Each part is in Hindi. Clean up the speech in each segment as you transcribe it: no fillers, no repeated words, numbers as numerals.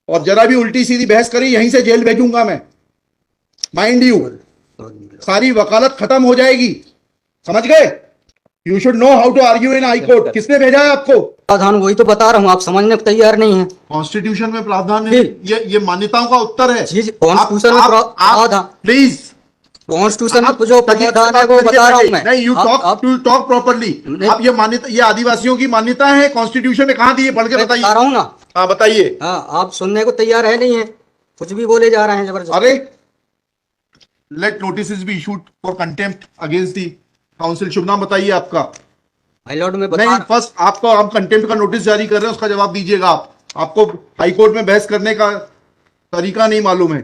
और जरा भी उल्टी सीधी बहस करी यहीं से जेल भेजूंगा मैं, माइंड यू। सारी वकालत खत्म हो जाएगी, समझ गए? You should know how to argue in high court. किसने भेजा है आपको? प्रावधान वही तो बता रहा हूँ, आप समझने को तैयार नहीं है। कॉन्स्टिट्यूशन में प्रावधान है, ये मान्यताओं का उत्तर है। कॉन्स्टिट्यूशन में प्रावधान, प्लीज कॉन्स्टिट्यूशन में जो प्रावधान है वो बता रहा हूँ मैं। नहीं, यू टॉक प्रॉपर्ली। आप ये मान्यता, ये आदिवासियों की मान्यता है, कॉन्स्टिट्यूशन में कहाँ दी है? पढ़ के बताइए। बता रहा हूँ ना। हाँ बताइए। हाँ, आप सुनने को तैयार है नहीं है, कुछ भी बोले जा रहे हैं जबरदस्त। अरे let notice be issued for contempt against the council. शुभ नाम बताइए आपका। हाई लॉर्ड में नहीं, फर्स्ट आपको, आप कंटेम्प्ट का नोटिस जारी कर रहे हैं, उसका जवाब दीजिएगा आप। आपको हाई कोर्ट में बहस करने का तरीका नहीं मालूम है।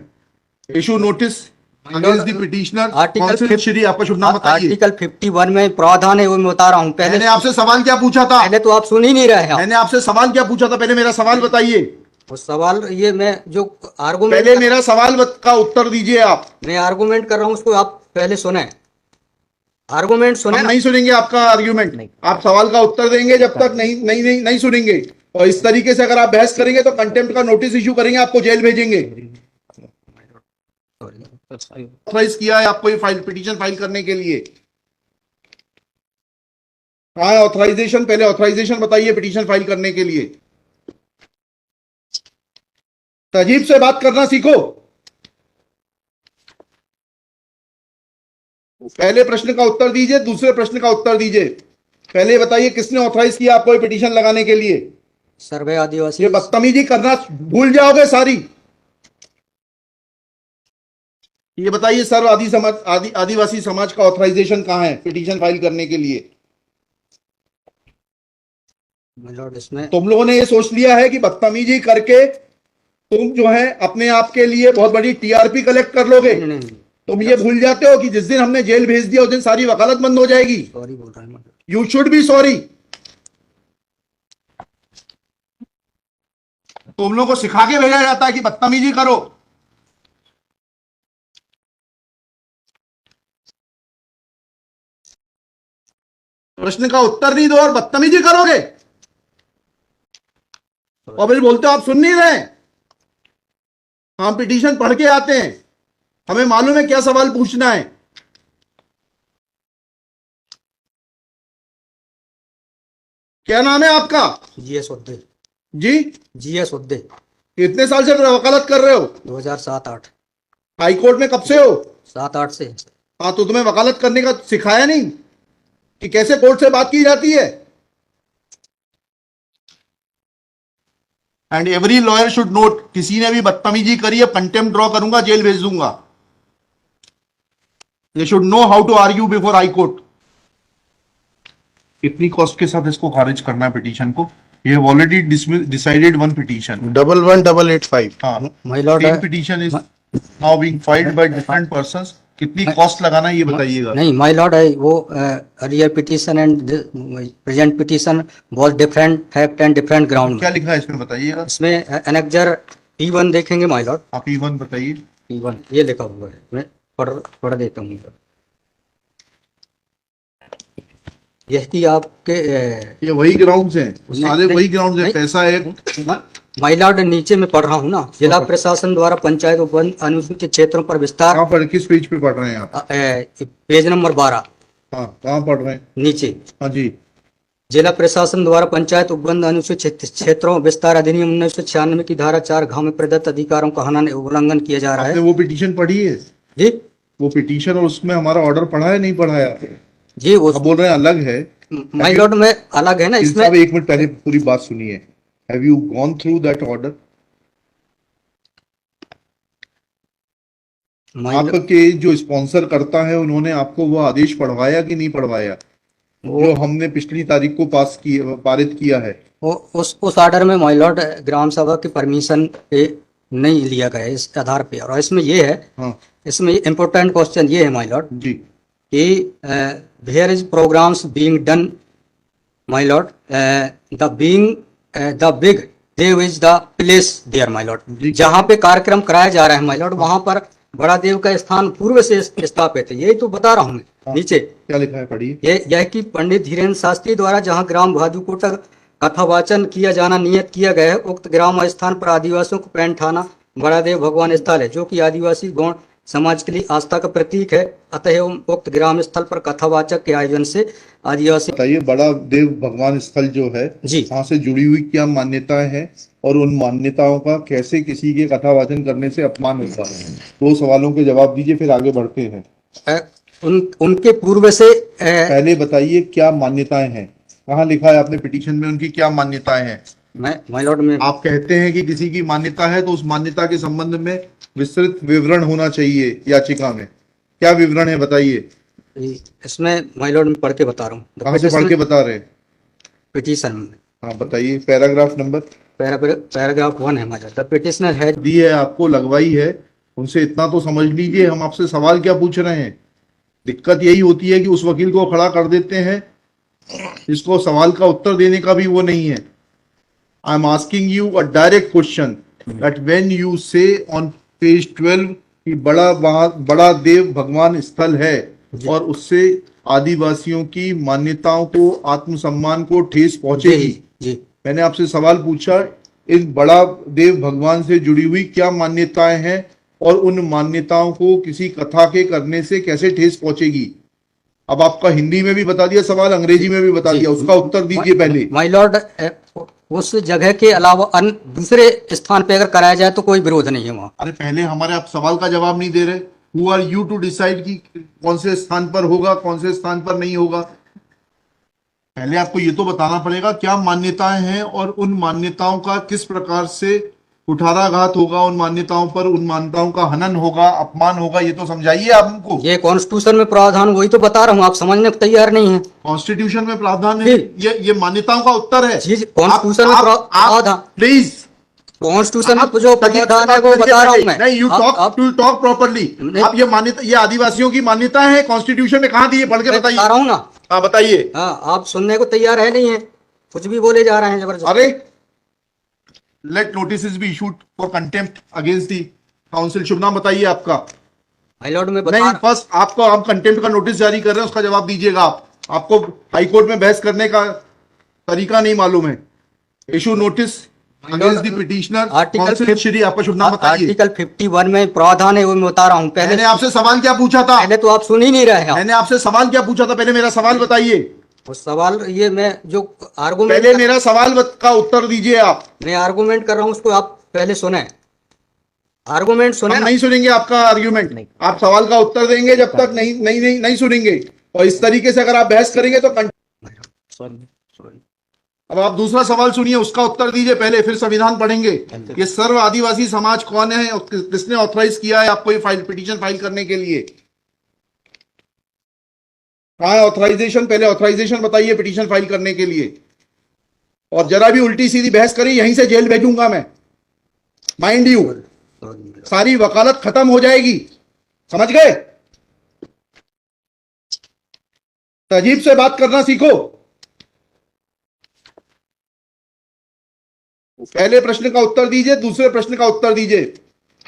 Issue notice against the petitioner council. Shri, आपका शुभ नाम बताइए। आर्टिकल 51 में प्रावधान है वो मैं बता रहा हूँ। पहले मैंने आपसे सवाल क्या पूछा था? पहले तो आप सुन ही नहीं रहे हैं। मैंने आपसे सवाल क्या पूछा था? पहले मेरा सवाल बताइए। वो सवाल, ये मैं जो आर्गुमेंट, पहले मेरा सवाल का उत्तर दीजिए आप। मैं आर्गुमेंट कर रहा हूँ उसको आप पहले सुने, आर्गुमेंट सुने। हम नहीं सुनेंगे आपका आर्ग्यूमेंट, आप सवाल का उत्तर देंगे जब तक नहीं सुनेंगे। और इस तरीके से अगर आप बहस करेंगे तो कंटेम्प्ट का नोटिस इशू करेंगे, आपको जेल भेजेंगे। ऑथराइज किया है आपको ये पिटीशन फाइल करने के लिए? हाँ, ऑथराइजेशन, पहले ऑथराइजेशन बताइए पिटीशन फाइल करने के लिए। तजीब से बात करना सीखो। पहले प्रश्न का उत्तर दीजिए, दूसरे प्रश्न का उत्तर दीजिए। पहले बताइए किसने ऑथराइज किया आपको ये पिटीशन लगाने के लिए? सर्वे आदिवासी। ये बदतमीजी करना भूल जाओगे सारी। ये बताइए सर्व आदिवासी समाज का ऑथराइजेशन कहां है पिटीशन फाइल करने के लिए? इसमें तुम लोगों ने ये सोच लिया है कि बदतमीजी करके तुम जो है अपने आप के लिए बहुत बड़ी टीआरपी कलेक्ट कर लोगे। तुम ये भूल जाते हो कि जिस दिन हमने जेल भेज दिया उस दिन सारी वकालत बंद हो जाएगी। सॉरी बोल रहा हूं। You should be sorry. तुम लोगों को सिखा के भेजा जाता है कि बदतमीजी करो। प्रश्न का उत्तर नहीं दो और बदतमीजी करोगे, और फिर बोलते हो आप सुन नहीं रहे। हम पिटीशन पढ़ के आते हैं, हमें मालूम है क्या सवाल पूछना है। क्या नाम है आपका? जीएस उद्दे। जी, जीएस उद्दे। कितने साल से वकालत कर रहे हो? 2007-8। हाई कोर्ट में कब से हो? 7-8 से। हाँ, तो तुम्हें वकालत करने का सिखाया नहीं कि कैसे कोर्ट से बात की जाती है? And every lawyer should note, किसी ने भी बदतमीजी करी है कंटेम्प्ट ड्रॉ करूंगा, जेल भेज दूंगा। They should know how to argue before high court. कितनी कॉस्ट के साथ इसको खारिज करना है पिटीशन को? ये have already decided one petition 11885। हाँ, my lord, petition is now being filed by different persons. कितनी कॉस्ट लगाना है ये बताइएगा। नहीं माय लॉर्ड है वो earlier petition and present petition बहुत different fact and different ground. क्या लिखा है इसमें बताइएगा। इसमें एनेक्जर P1 देखेंगे माय लॉर्ड। आप P1 बताइए। P1 ये लिखा हुआ है, मैं पढ़ देता हूँ। यही आपके ये वही ग्राउंड्स हैं, सारे वही ग्राउंड्स हैं। पैसा है माय लॉर्ड, नीचे में पढ़ रहा हूँ ना, जिला प्रशासन द्वारा पंचायत उपवन अनुसूचित क्षेत्रों पर विस्तार। कहाँ पर, किस पेज पे पढ़ रहे हैं आप? Page number 12। हाँ, कहाँ पढ़ रहे हैं? नीचे। हाँ जी। जिला प्रशासन द्वारा पंचायत उपबंध अनुसूचित क्षेत्रों विस्तार अधिनियम 1996 की धारा 4 घ में प्रदत्त अधिकारों का उल्लंघन किया जा रहा है। आपने वो पिटीशन पढ़ी है जी? वो पिटीशन और उसमें हमारा ऑर्डर पढ़ा है नहीं पढ़ाया? जी, वो बोल रहे हैं अलग है। माय लॉर्ड में अलग है ना इसमें। एक मिनट पहले पूरी बात सुनिए। Have you gone through that order? आपके जो स्पॉन्सर करता है उन्होंने आपको वो आदेश पढ़वाया कि नहीं पढ़वाया जो हमने पिछली तारीख को पारित किया है? वो उस ऑर्डर में माय लॉर्ड ग्राम सभा की परमिशन पे नहीं लिया गया इस आधार पे। और इसमें ये है, हाँ, इसमें इम्पोर्टेंट क्वेश्चन ये है माय लॉर्ड जी कि where is programs being done my lord, the big dev is the place there my lord. जहाँ पे कार्यक्रम कराया जा रहा है माय लॉर्ड, वहां पर बड़ा देव का स्थान पूर्व से स्थापित है। यही तो बता रहा हूँ मैं। नीचे क्या लिखा है पढ़िए। यह कि पंडित धीरेन्द्र शास्त्री द्वारा जहाँ ग्राम भादुकोटा कथावाचन किया जाना नियत किया गया है। उक्त ग्राम स्थान पर आदिवासियों को पैंठाना बड़ादेव भगवान स्थल है, जो कि आदिवासी गौड़ समाज के लिए आस्था का प्रतीक है। अतः उक्त ग्राम स्थल पर कथावाचक के आयोजन से आदिवासी। बताइए, बड़ा देव भगवान स्थल जो है, जी। वहां से जुड़ी हुई क्या मान्यताएं हैं और उन मान्यताओं का कैसे किसी के कथावाचन करने से अपमान होता है? दो सवालों के जवाब दीजिए, फिर आगे बढ़ते हैं। उनके पूर्व से पहले बताइए क्या मान्यताएं हैं, कहाँ लिखा है आपने पिटीशन में उनकी क्या मान्यताएं हैं? माय लॉर्ड में आप कहते हैं कि किसी की मान्यता है तो उस मान्यता के संबंध में विस्तृत विवरण होना चाहिए याचिका में। क्या विवरण है बताइए। इसमें माय लॉर्ड में पढ़ के बता रहा हूँ। कहाँ से पढ़ के बता रहे हैं? पिटीशन में। हाँ बताइए, पैराग्राफ नंबर। पैराग्राफ 1 है माय लॉर्ड। द पिटिशनर है दी है आपको, लगवाई है, उनसे इतना तो समझ लीजिए हम आपसे सवाल क्या पूछ रहे हैं। दिक्कत यही होती है कि उस वकील को खड़ा कर देते हैं जिसको सवाल का उत्तर देने का भी वो नहीं है। I am asking you a direct question that when you से ऑन पेज 12 कि बड़ा देव भगवान स्थल है और उससे आदिवासियों की मान्यताओं को, आत्मसम्मान को ठेस पहुंचेगी। जी। मैंने आपसे सवाल पूछा, इन बड़ा देव भगवान से जुड़ी हुई क्या मान्यताएं हैं और उन मान्यताओं को किसी कथा के करने से कैसे ठेस पहुंचेगी। अब आपका हिंदी में भी बता दिया सवाल, अंग्रेजी में भी बता दिया, उसका उत्तर दीजिए पहले। माय लॉर्ड, उस जगह के अलावा अन्य दूसरे स्थान पे अगर कराया जाए तो कोई विरोध नहीं है वहां। अरे पहले हमारे आप सवाल का जवाब नहीं दे रहे। Who are you to decide कि कौन से स्थान पर होगा, कौन से स्थान पर नहीं होगा। पहले आपको ये तो बताना पड़ेगा क्या मान्यताएं हैं और उन मान्यताओं का किस प्रकार से कुठाराघात होगा, उन मान्यताओं पर, उन मान्यताओं का हनन होगा, अपमान होगा, ये तो समझाइए आप हमको। ये कॉन्स्टिट्यूशन में प्रावधान, वही तो बता रहा हूँ, आप समझने को तैयार नहीं है। कॉन्स्टिट्यूशन में प्रावधान है, ये मान्यताओं का उत्तर है। जी, कॉन्स्टिट्यूशन में प्रावधान, प्लीज कॉन्स्टिट्यूशन में जो प्रावधान है वो बता रहा हूँ मैं। नहीं, यू टॉक प्रॉपर्ली। आप ये मान्यता, ये आदिवासियों की मान्यता है, कॉन्स्टिट्यूशन में कहाँ दी है, पढ़ के बताइए। बता रहा हूँ ना। हाँ बताइए। हाँ, आप सुनने को तैयार है नहीं है, कुछ भी बोले जा रहे हैं जबरदस्त। अरे let notice be issued for contempt against the council. शुभ नाम बताइए आपका। माय लॉर्ड में नहीं, फर्स्ट आपको, आप कंटेम्प्ट का नोटिस जारी कर रहे हैं, उसका जवाब दीजिएगा आप। आपको हाईकोर्ट में बहस करने का तरीका नहीं मालूम है। Issue notice against the petitioner council Shri. आपका शुभ नाम बताइए। आर्टिकल 51 में प्रावधान है, वो मैं बता रहा हूँ। पहले मैंने आपसे सवाल क्या पूछा था? पहले तो आप सुन ही नहीं रहे हैं। मैंने आपसे सवाल क्या पूछा था, पहले मेरा सवाल बताइए। उस सवाल, ये मैं जो आर्गुमेंट, पहले मेरा सवाल का उत्तर दीजिए आप। मैं आर्गुमेंट कर रहा हूँ, उसको आप पहले सुने। आर्गुमेंट सुने। हम नहीं सुनेंगे आपका आर्ग्यूमेंट। आप सवाल का उत्तर देंगे जब तक नहीं सुनेंगे। और इस तरीके से अगर आप बहस करेंगे तो अब आप दूसरा सवाल सुनिए, उसका उत्तर दीजिए पहले, फिर संविधान पढ़ेंगे। ये सर्व आदिवासी समाज कौन है, किसने ऑथराइज किया है आपको ये पिटीशन फाइल करने के लिए? कहाँ है ऑथराइजेशन? पहले ऑथराइजेशन बताइए पिटीशन फाइल करने के लिए। और जरा भी उल्टी सीधी बहस करी, यहीं से जेल भेजूंगा मैं, माइंड यू। सारी वकालत खत्म हो जाएगी, समझ गए? तहजीब से बात करना सीखो। पहले प्रश्न का उत्तर दीजिए, दूसरे प्रश्न का उत्तर दीजिए।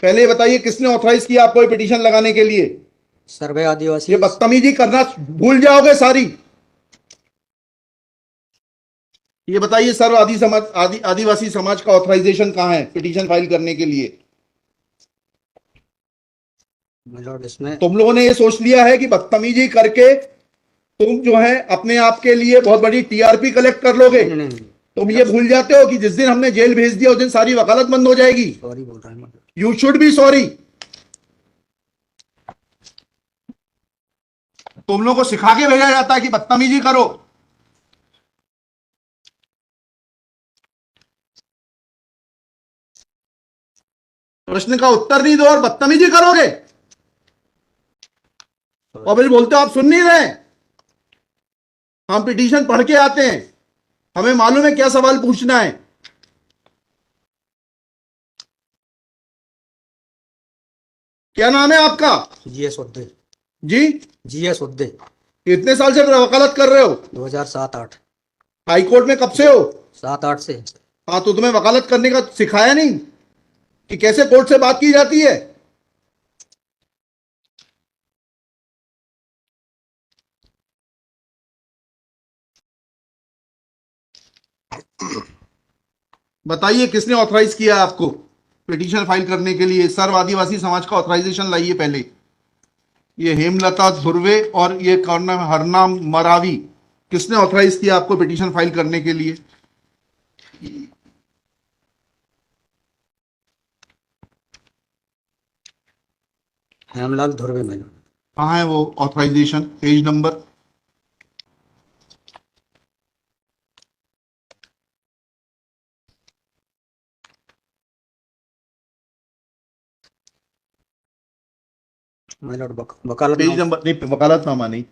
पहले बताइए किसने ऑथराइज किया आपको पिटीशन लगाने के लिए? सर्वे आदिवासी। ये बदतमीजी करना भूल जाओगे सारी। ये बताइए सर्व आदिवासी समाज का ऑथराइजेशन कहां है पिटीशन फाइल करने के लिए? इसमें तुम लोगों ने ये सोच लिया है कि बदतमीजी करके तुम जो है अपने आप के लिए बहुत बड़ी टीआरपी कलेक्ट कर लोगे। तुम ये भूल जाते हो कि जिस दिन हमने जेल भेज दिया उस दिन सारी वकालत बंद हो जाएगी। सॉरी बोल रहा हूं। You should be sorry. तुम लोगों को सिखा के भेजा जाता है कि बदतमीजी करो। प्रश्न का उत्तर नहीं दो और बदतमीजी करोगे, और फिर बोलते हो आप सुन नहीं रहे। हम पिटीशन पढ़ के आते हैं, हमें मालूम है क्या सवाल पूछना है। क्या नाम है आपका? जीएस उद्दे। जी, जीएस उद्दे। कितने साल से वकालत कर रहे हो? 2007-8। हाई कोर्ट में कब से हो? 7-8 से। हाँ, तो तुम्हें वकालत करने का सिखाया नहीं कि कैसे कोर्ट से बात की जाती है? बताइए किसने ऑथराइज किया आपको पिटीशन फाइल करने के लिए? सर्व आदिवासी समाज का ऑथराइजेशन लाइए पहले। ये हेमलता धुर्वे और ये कौन नाम है? हरनाम मरावी, किसने ऑथराइज किया आपको पिटीशन फाइल करने के लिए? हेमलाल धुर्वे मैडम। कहाँ है वो ऑथराइजेशन? Page number? वकालत पेज नंबर नहीं, वकालतनामा नहीं,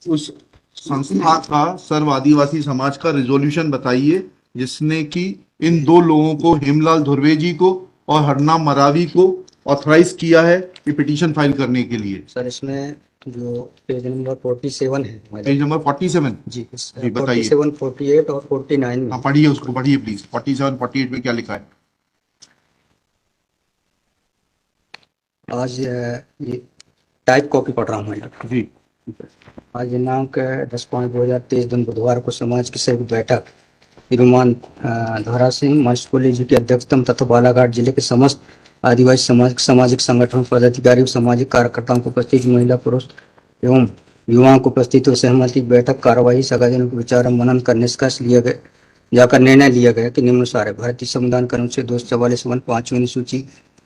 उस संस्था का सर्व आदिवासी समाज का रिजोल्यूशन बताइए जिसने कि इन दो लोगों को, हेमलाल धुर्वे जी को और हरनाम मरावी को, ऑथराइज किया है ये पिटीशन फाइल करने के लिए। सर इसमें जो पेज नंबर 47 है पेज नंबर 47? जी, जी बताइए। 47, 48 और 49 में। हाँ पढ़िए, उसको पढ़िए प्लीज। 47, 48 में क्या लिखा है? आज ये टाइप कॉपी पढ़ रहा हूँ मैं। जी। आज दिनांक 10/5/2023 दिन बुधवार को समाज की संयुक्त बैठक श्रीमान धारा सिंह मास्कोली जी की अध्यक्षता में तथा बालाघाट जिले के समस्त आदिवासी सामाजिक संगठनों पदाधिकारियों सामाजिक कार्यकर्ताओं को उपस्थित महिला पुरुष एवं युवाओं को उपस्थित हो सहमति बैठक कार्यवाही सगाजनों के विचार मनन कर निष्कर्ष लिया गया जाकर निर्णय लिया गया कि निम्नानुसार है। भारतीय संविधान के अनुच्छेद 244 पांचवी अनुसूची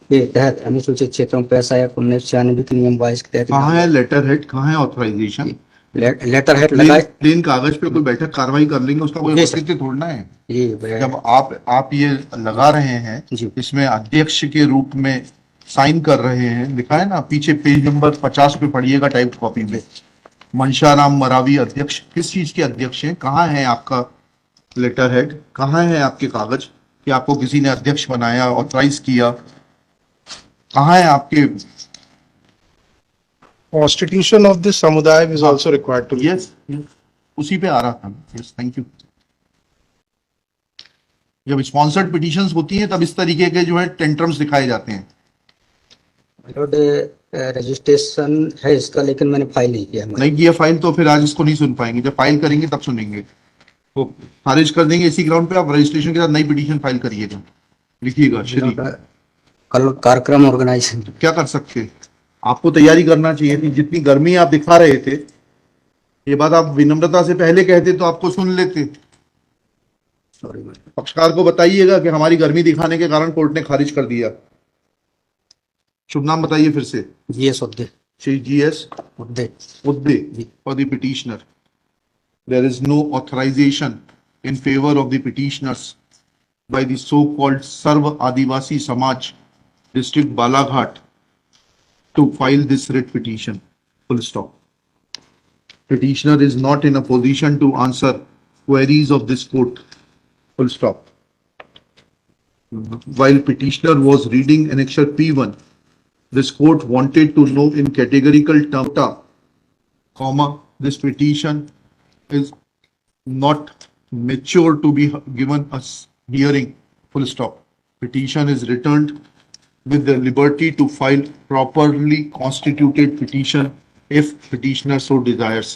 के तहत अनुसूचित क्षेत्रों में 1996 के नियम 22 के तहत कहाँ है लेटर हेड, कहाँ है ऑथराइजेशन? लेटर हेड लगाए प्लेन कागज पे कोई बैठक कार्रवाई कर लेंगे, उसका कोई औचित्य थोड़ना है। जब आप ये लगा रहे हैं, इसमें अध्यक्ष के रूप में साइन कर रहे हैं, लिखा है ना पीछे, पेज नंबर 50 पे पढ़िएगा टाइप कॉपी में। मनशाराम मरावी अध्यक्ष, किस चीज के अध्यक्ष हैं? कहाँ है आपका लेटर हेड? कहाँ है आपके कागज कि आपको किसी ने अध्यक्ष बनाया, ऑथराइज किया? कहाँ है आपके? Constitution of this samudaya is also required to. Yes, उसी पे आ रहा था। Yes, thank you. जब स्पॉन्सर्ड पिटीशंस होती हैं तब इस तरीके के जो है टेंट्रम्स दिखाए जाते हैं। रजिस्ट्रेशन है इसका, लेकिन मैंने फाइल नहीं किया। नहीं किया फाइल तो फिर आज इसको नहीं सुन पाएंगे। जब फाइल करेंगे तब सुनेंगे। तो खारिज कर देंगे इसी ग्राउंड पे। आप रजिस्ट्रेशन के साथ नई पिटीशन फाइल करिएगा, लिखिएगा। श्री कल कार्यक्रम ऑर्गेनाइजेशन क्या कर सकते? आपको तैयारी करना चाहिए थी। जितनी गर्मी आप दिखा रहे थे, ये बात आप विनम्रता से पहले कहते तो आपको सुन लेते। पक्षकार को बताइएगा कि हमारी गर्मी दिखाने के कारण कोर्ट ने खारिज कर दिया। शुभ नाम बताइए फिर से। GS Udde. Shri GS Udde for the petitioner. There is no authorization in favor of the petitioners by the so-called Sarva Adivasi Samaj, District Balaghat, to file this writ petition. Full stop. Petitioner is not in a position to answer queries of this court. Full stop. While petitioner was reading annexure P1, this court wanted to know in categorical terms, comma, this petition is not mature to be given a hearing. Full stop. Petition is returned with the liberty to file properly constituted petition if petitioner so desires.